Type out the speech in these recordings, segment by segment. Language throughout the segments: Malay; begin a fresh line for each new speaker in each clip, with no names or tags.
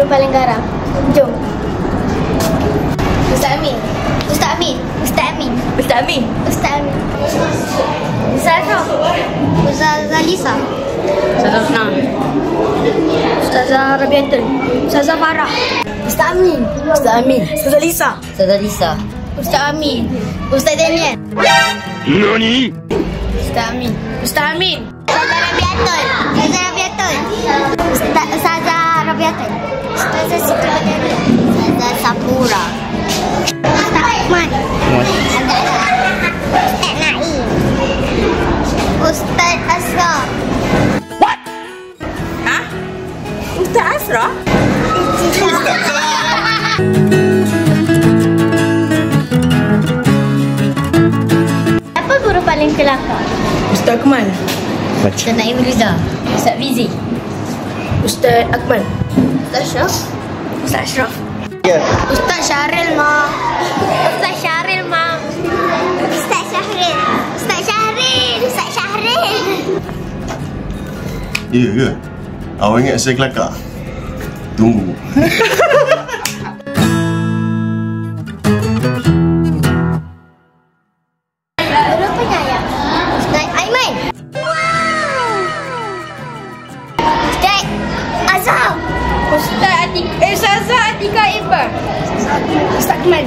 paling garang. Jom. Ustaz Amin. Ustaz Amin. Ustaz Amin.
Ustaz Amin.
Ustaz Amin. Ustaz Ashraf. Ustazah Lisa.
Ustazah Husna.
Ustazah Rabiatul. Ustazah Farah. Ustaz Amin.
Ustaz Amin. Ustazah Lisa.
Ustazah Lisa.
Ustaz Amin. Ustaz Daniel.
NANI?
Ustaz Amin. Ustaz Amin.
Ustazah Rabiatul. Ustazah Rabiatul. Ustazah Rabiatul. Ustazah Siti Badari. Ustazah Sapura. Ustaz Ahmad. Ustaz Naim. Ustaz Ashraf.
Hah? Ustaz Ashraf?
Siapa guru paling kelakar?
Ustaz Akmal.
Ustaz Naim Riza.
Ustaz Fizi. Ustaz Akmal.
Ustaz Ashraf.
Ustaz Ashraf.
Ustaz Syahril, Ma. Ustaz Syahril, Ma. Ustaz Syahril. Ustaz Syahril. Ustaz Syahril.
Ya ke? Awak ingat saya kelakar? Tunggu.
Guru penyayang. Ustaz Aiman. Wow. Ustaz Azhar.
Ustazah Atika Ibar. Ustaz Akmal.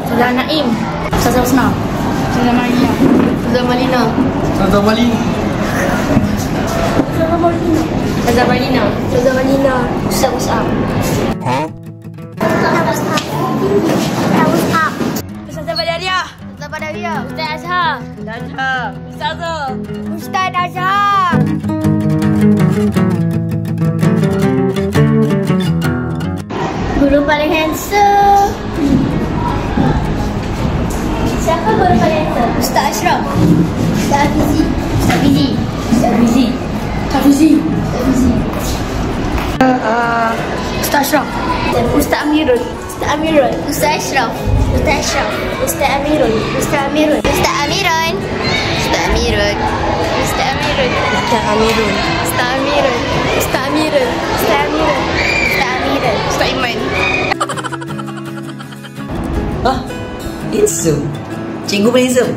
Ustazah Naim. Ustazah Husna. Ustazah Malina. Ustazah Malina.
Ustazah Malin.
Ustazah Malina. Ustazah Malina. Ustazah Malina. Ustaz Mus'ab. Ustazah Badaria. Ustazah Badaria. Ustaz Azhar. Ustaz Azhar. Ustazah. Ustaz Azhar.
Guru paling handsome. Siapa guru paling handsome? Ustaz Ashraf. Ustaz Fizi.
Ustaz Fizi. Ustaz Fizi. Ustaz Fizi. Ustaz Fizi. Ustaz Ashraf. Ustaz Amirul.
Ustaz Amirul. Ustaz Ashraf. Ustaz Ashraf. Ustaz Amirul. Ustaz Amirul. Ustaz Amirul. Ustaz Amirul. Ustaz Amirul.
Ustaz Amirul.
Ustaz Amirul. Ustaz Amirul. Ustaz Amirul. Ustaz Amirul.
Ustaz Iman.
Ah, handsome. Cikgu pun handsome.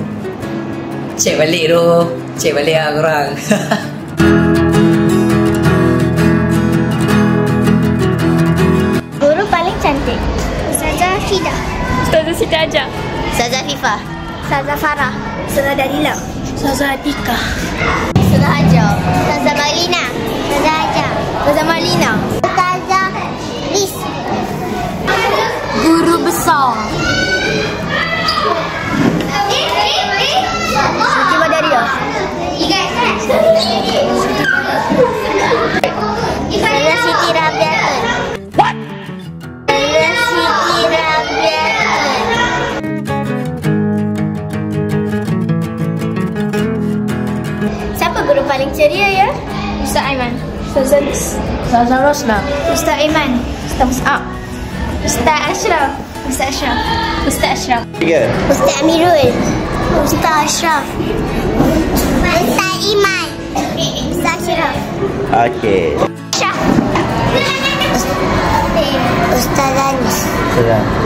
Cek balik tu. Cek balik lah korang.
Guru paling cantik. Ustazah Fidah.
Ustazah Siti Aja.
Ustazah Fifah. Ustazah Farah. Ustazah Dalila.
Ustazah Atika.
Ustazah Hajar. Ustazah Malina. Ustazah Hajar. Ustazah Malina. Ustazah Lis. Guru besar. Siti Badaria. Ustazah Siti Rabiatul. Ustazah Siti Rabiatul. Siapa guru paling ceria ya? Ustaz Aiman. Ustazah Lis.
Ustazah Rosla.
Ustaz Aiman.
Ustaz Mus'ab.
Ustaz Ashraf. Ustaz Ashraf. Ustaz Ashraf.
Tiga.
Ustaz Amirul. Ustaz Ashraf. Ustaz Iman. Ustaz Ashraf.
Okey.
Ashraf. Ustaz Anis.
Salam.